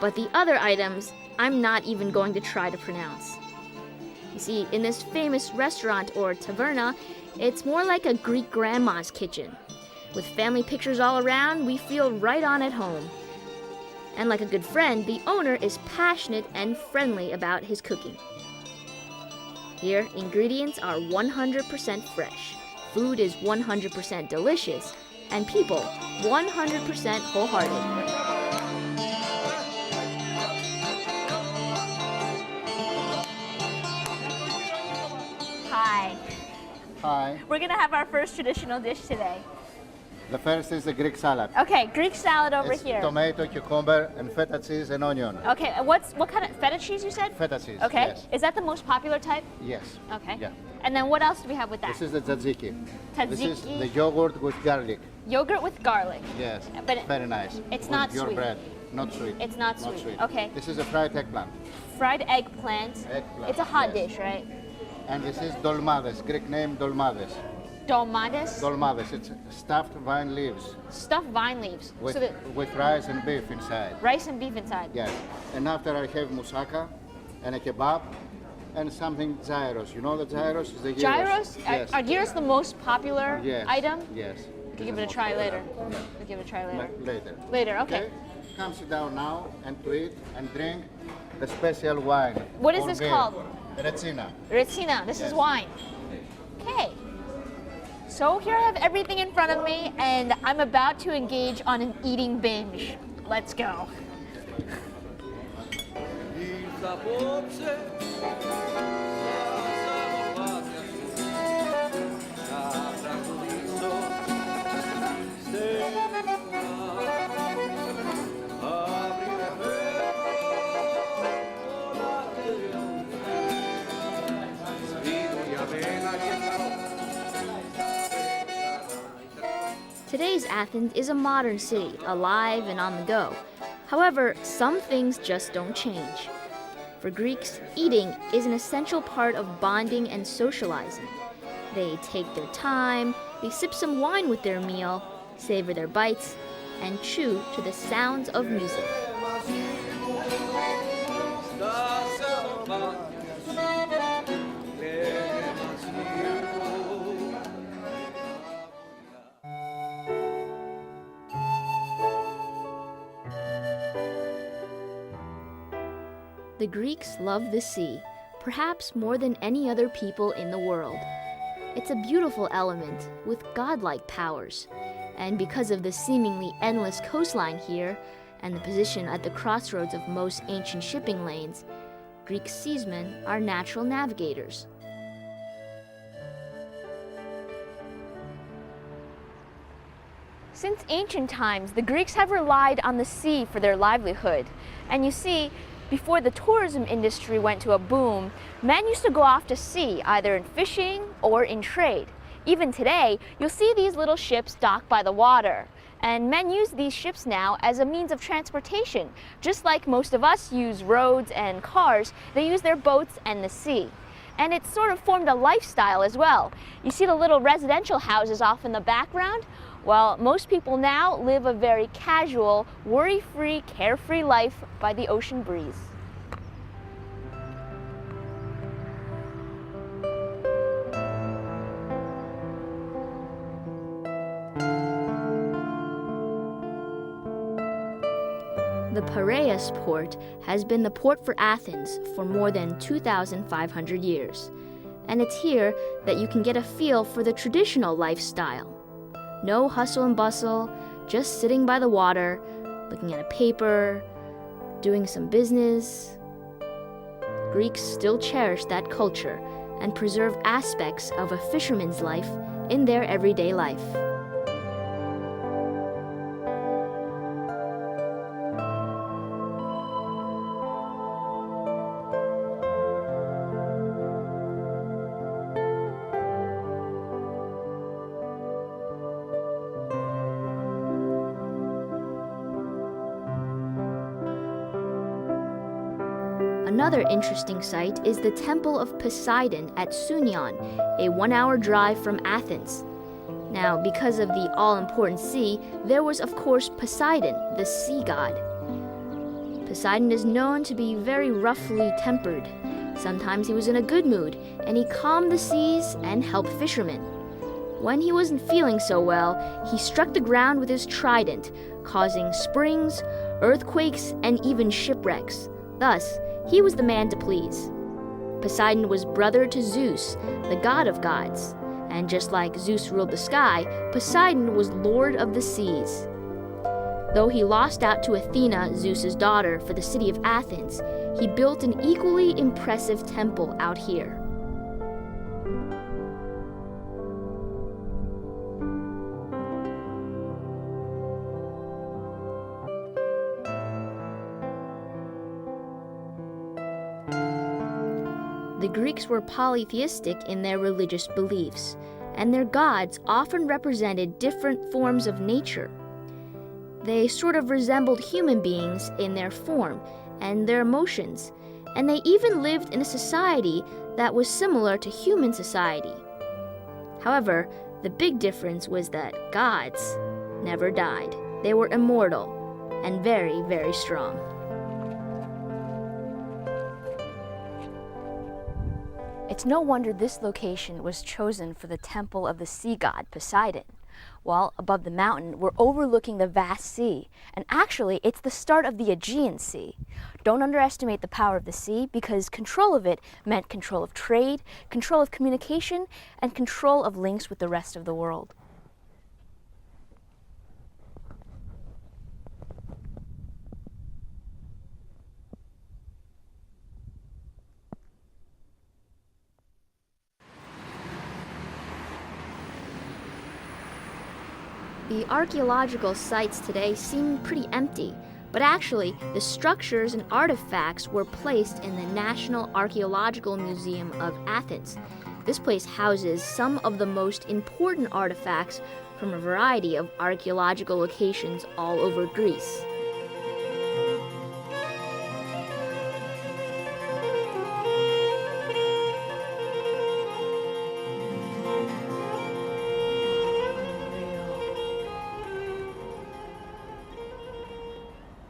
But the other items, I'm not even going to try to pronounce. You see, in this famous restaurant or taverna, it's more like a Greek grandma's kitchen. With family pictures all around, we feel right on at home. And like a good friend, the owner is passionate and friendly about his cooking. Here, ingredients are 100% fresh, food is 100% delicious, and people 100% wholehearted. Hi. Hi. We're gonna have our first traditional dish today. The first is the Greek salad. Okay, Greek salad over It's here. tomato, cucumber, and feta cheese and onion. Okay, what kind of feta cheese you said? Feta cheese. Okay. Yes. Is that the most popular type? Yes. Okay. Yeah. And then what else do we have with that? This is the tzatziki. This is Tzatziki. the yogurt with garlic. Yogurt with garlic. Yes. But very nice. it's With not your sweet. bread. Not sweet. It's not sweet. Okay. This is a fried eggplant. Fried eggplant. Eggplant, It's a hot yes. dish, right? And this is dolmades, Greek name dolmades. Dolmades. Dolmades, it's stuffed vine leaves Stuffed vine leaves. with, So the with rice and beef inside. rice and beef inside. Yes. And after I have moussaka and a kebab and something gyros. You know the gyros is the Gyros? Yes. Are gyros the most popular Yes. item? Yes. We'll give it a try later. Yeah. We'll give it a try later. Later. Later, okay. Come sit down now and to eat and drink the special wine. What is or this beer. called? Retsina. Retsina, this is Yes. wine. Okay. So here I have everything in front of me, and I'm about to engage on an eating binge. Let's go. Today's Athens is a modern city, alive and on the go. However, some things just don't change. For Greeks, eating is an essential part of bonding and socializing. They take their time, they sip some wine with their meal, savor their bites, and chew to the sounds of music. The Greeks love the sea, perhaps more than any other people in the world. It's a beautiful element with godlike powers, and because of the seemingly endless coastline here and the position at the crossroads of most ancient shipping lanes, Greek seamen are natural navigators. Since ancient times, the Greeks have relied on the sea for their livelihood. And you see, before the tourism industry went to a boom, men used to go off to sea, either in fishing or in trade. Even today, you'll see these little ships docked by the water. And men use these ships now as a means of transportation. Just like most of us use roads and cars, they use their boats and the sea. And it's sort of formed a lifestyle as well. You see the little residential houses off in the background? Well, most people now live a very casual, worry-free, carefree life by the ocean breeze. The Piraeus port has been the port for Athens for more than 2,500 years. And it's here that you can get a feel for the traditional lifestyle. No hustle and bustle, just sitting by the water, looking at a paper, doing some business. Greeks still cherish that culture and preserve aspects of a fisherman's life in their everyday life. Another interesting site is the Temple of Poseidon at Sunion, a 1-hour drive from Athens. Now, because of the all-important sea, there was of course Poseidon, the sea god. Poseidon is known to be very roughly tempered. Sometimes he was in a good mood, and he calmed the seas and helped fishermen. When he wasn't feeling so well, he struck the ground with his trident, causing springs, earthquakes, and even shipwrecks. Thus, he was the man to please. Poseidon was brother to Zeus, the god of gods, and just like Zeus ruled the sky, Poseidon was lord of the seas. Though he lost out to Athena, Zeus's daughter, for the city of Athens, he built an equally impressive temple out here. The Greeks were polytheistic in their religious beliefs, and their gods often represented different forms of nature. They sort of resembled human beings in their form and their emotions, and they even lived in a society that was similar to human society. However, the big difference was that gods never died. They were immortal and very, very strong. It's no wonder this location was chosen for the temple of the sea god Poseidon. While above the mountain, we're overlooking the vast sea, and actually, it's the start of the Aegean Sea. Don't underestimate the power of the sea, because control of it meant control of trade, control of communication, and control of links with the rest of the world. The archaeological sites today seem pretty empty, but actually, the structures and artifacts were placed in the National Archaeological Museum of Athens. This place houses some of the most important artifacts from a variety of archaeological locations all over Greece.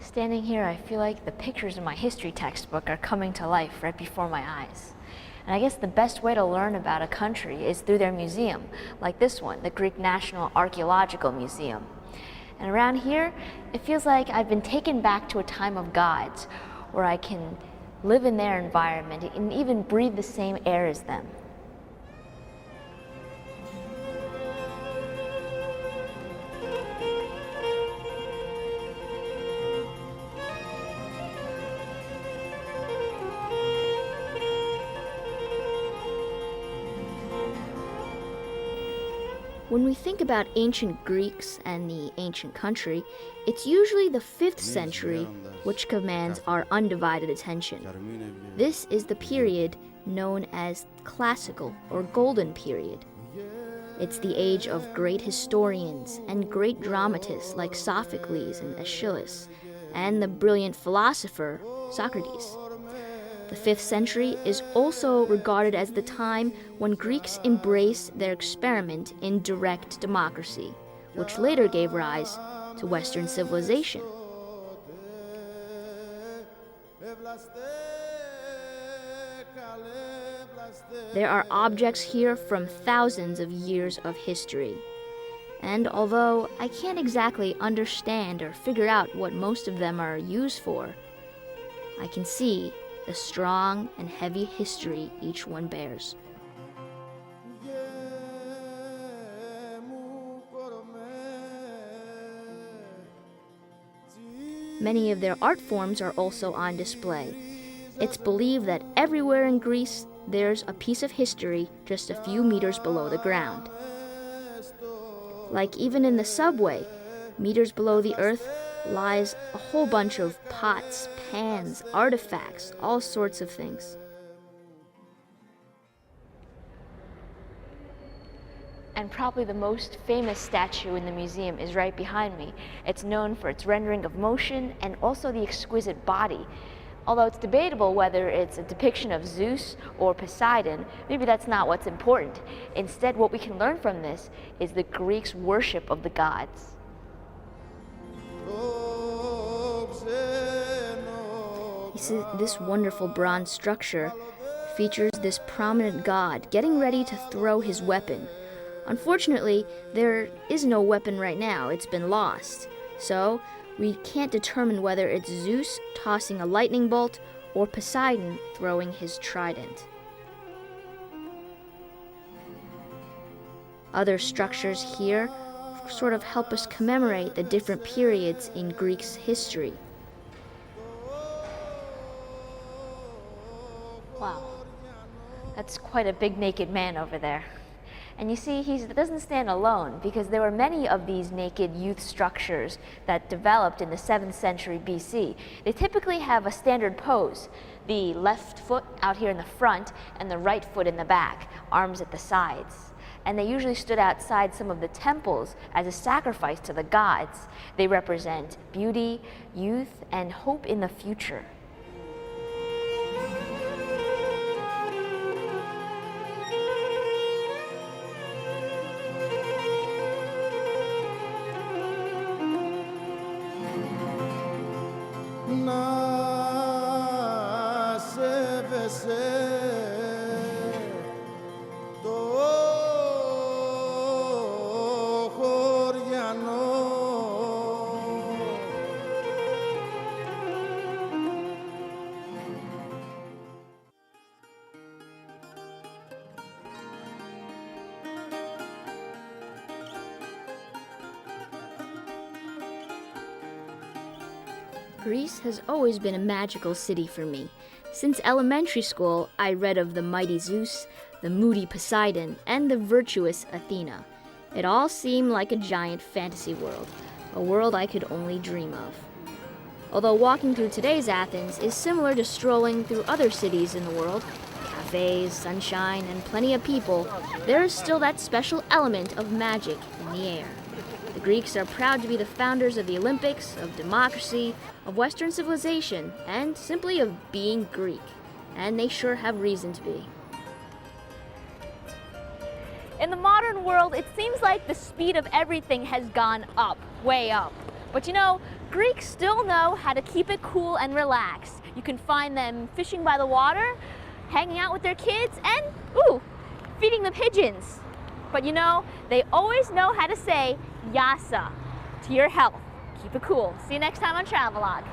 Standing here, I feel like the pictures in my history textbook are coming to life right before my eyes. And I guess the best way to learn about a country is through their museum, like this one, the Greek National Archaeological Museum. And around here, it feels like I've been taken back to a time of gods, where I can live in their environment and even breathe the same air as them. When we think about ancient Greeks and the ancient country, it's usually the 5th century which commands our undivided attention. This is the period known as classical or golden period. It's the age of great historians and great dramatists like Sophocles and Aeschylus, and the brilliant philosopher Socrates. The 5th century is also regarded as the time when Greeks embraced their experiment in direct democracy, which later gave rise to Western civilization. There are objects here from thousands of years of history. And although I can't exactly understand or figure out what most of them are used for, I can see the strong and heavy history each one bears. Many of their art forms are also on display. It's believed that everywhere in Greece there's a piece of history just a few meters below the ground. Like even in the subway, meters below the earth lies a whole bunch of pots, pans, artifacts, all sorts of things. And probably the most famous statue in the museum is right behind me. It's known for its rendering of motion and also the exquisite body. Although it's debatable whether it's a depiction of Zeus or Poseidon, maybe that's not what's important. Instead, what we can learn from this is the Greeks' worship of the gods. You see, this wonderful bronze structure features this prominent god getting ready to throw his weapon. Unfortunately, there is no weapon right now. It's been lost. So, we can't determine whether it's Zeus tossing a lightning bolt or Poseidon throwing his trident. Other structures here sort of help us commemorate the different periods in Greece history. Wow, that's quite a big naked man over there. And you see, he doesn't stand alone, because there were many of these naked youth structures that developed in the 7th century BC. They typically have a standard pose, the left foot out here in the front and the right foot in the back, arms at the sides. And they usually stood outside some of the temples as a sacrifice to the gods. They represent beauty, youth, and hope in the future. Greece has always been a magical city for me. Since elementary school, I read of the mighty Zeus, the moody Poseidon, and the virtuous Athena. It all seemed like a giant fantasy world, a world I could only dream of. Although walking through today's Athens is similar to strolling through other cities in the world, cafes, sunshine, and plenty of people, there is still that special element of magic in the air. The Greeks are proud to be the founders of the Olympics, of democracy, of Western civilization, and simply of being Greek. And they sure have reason to be. In the modern world, it seems like the speed of everything has gone up, way up. But you know, Greeks still know how to keep it cool and relaxed. You can find them fishing by the water, hanging out with their kids, and, feeding the pigeons. But you know, they always know how to say, Yasa, to your health. Keep it cool. See you next time on Travelogue.